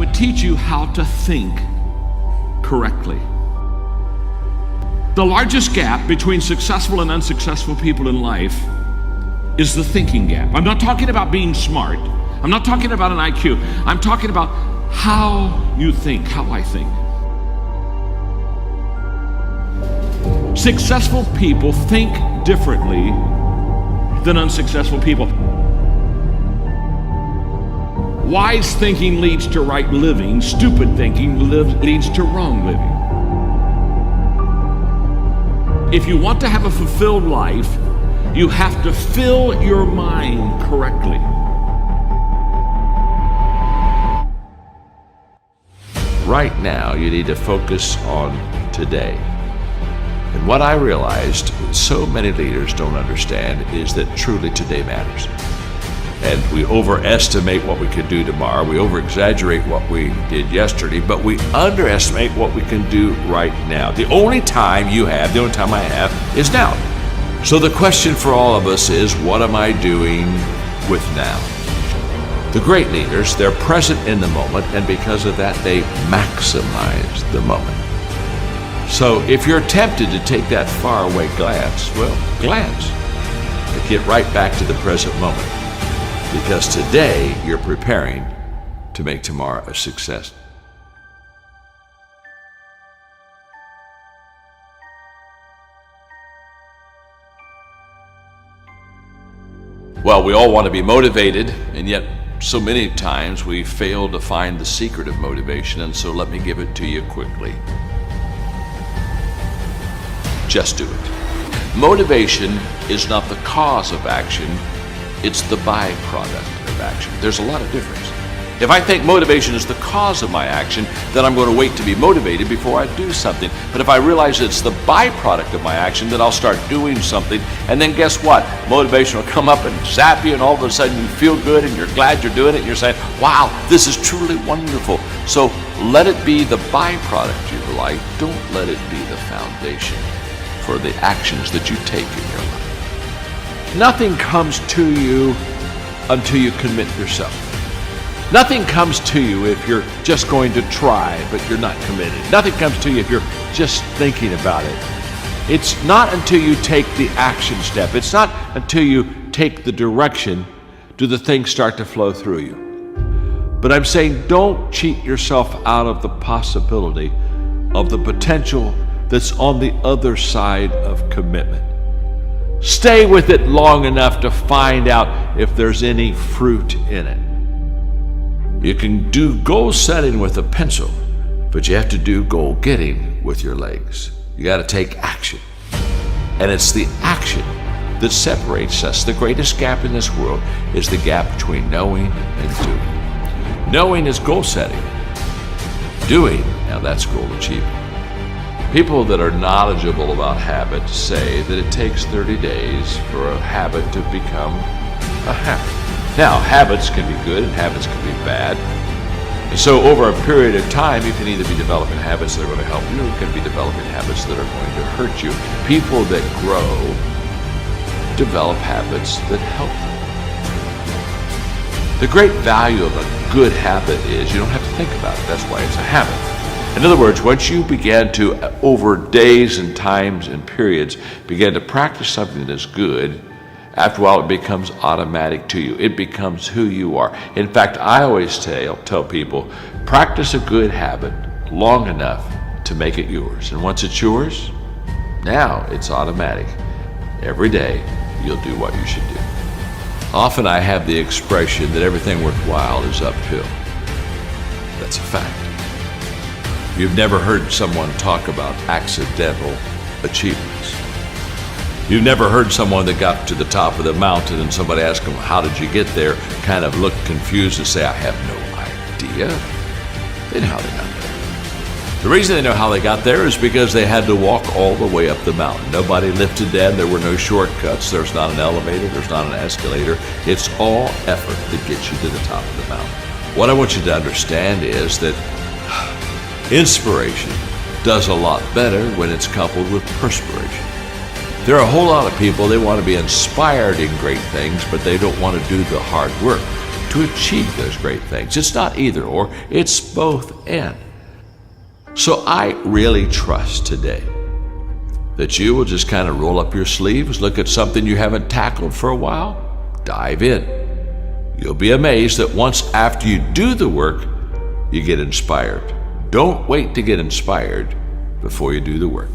would teach you how to think correctly. The largest gap between successful and unsuccessful people in life is the thinking gap. I'm not talking about being smart. I'm not talking about an IQ. I'm talking about how you think, how I think. Successful people think differently than unsuccessful people. Wise thinking leads to right living. Stupid thinking leads to wrong living. If you want to have a fulfilled life, you have to fill your mind correctly. Right now, you need to focus on today. And what I realized so many leaders don't understand is that truly today matters. And we overestimate what we can do tomorrow. We over-exaggerate what we did yesterday, but we underestimate what we can do right now. The only time you have, the only time I have, is now. So the question for all of us is, what am I doing with now? The great leaders, they're present in the moment, and because of that, they maximize the moment. So if you're tempted to take that faraway glance, well, glance. But get right back to the present moment. Because today you're preparing to make tomorrow a success. Well, we all want to be motivated, and yet so many times we fail to find the secret of motivation, and so let me give it to you quickly. Just do it. Motivation is not the cause of action. It's the byproduct of action. There's a lot of difference. If I think motivation is the cause of my action, then I'm going to wait to be motivated before I do something. But if I realize it's the byproduct of my action, then I'll start doing something. And then guess what? Motivation will come up and zap you, and all of a sudden you feel good and you're glad you're doing it. And you're saying, wow, this is truly wonderful. So let it be the byproduct of your life. Don't let it be the foundation for the actions that you take in your life. Nothing comes to you until you commit yourself. Nothing comes to you if you're just going to try, but you're not committed. Nothing comes to you if you're just thinking about it. It's not until you take the action step. It's not until you take the direction do the things start to flow through you. But I'm saying don't cheat yourself out of the possibility of the potential that's on the other side of commitment. Stay with it long enough to find out if there's any fruit in it. You can do goal setting with a pencil, but you have to do goal getting with your legs. You got to take action. And it's the action that separates us. The greatest gap in this world is the gap between knowing and doing. Knowing is goal setting. Doing, now that's goal achievement. People that are knowledgeable about habits say that it takes 30 days for a habit to become a habit. Now, habits can be good and habits can be bad. And so over a period of time, you can either be developing habits that are going to help you, or you can be developing habits that are going to hurt you. People that grow develop habits that help them. The great value of a good habit is you don't have to think about it. That's why it's a habit. In other words, once you begin to, over days and times and periods, begin to practice something that is good, after a while it becomes automatic to you. It becomes who you are. In fact, I always tell people, practice a good habit long enough to make it yours. And once it's yours, now it's automatic. Every day, you'll do what you should do. Often I have the expression that everything worthwhile is uphill. That's a fact. You've never heard someone talk about accidental achievements. You've never heard someone that got to the top of the mountain and somebody asked them, how did you get there? Kind of look confused and say, I have no idea. They know how they got there. The reason they know how they got there is because they had to walk all the way up the mountain. Nobody lifted them. There were no shortcuts. There's not an elevator. There's not an escalator. It's all effort that gets you to the top of the mountain. What I want you to understand is that inspiration does a lot better when it's coupled with perspiration. There are a whole lot of people, they want to be inspired in great things, but they don't want to do the hard work. to achieve those great things. It's not either or, it's both and. So I really trust today that you will just kind of roll up your sleeves, look at something you haven't tackled for a while, dive in. You'll be amazed that once after you do the work, you get inspired. Don't wait to get inspired before you do the work.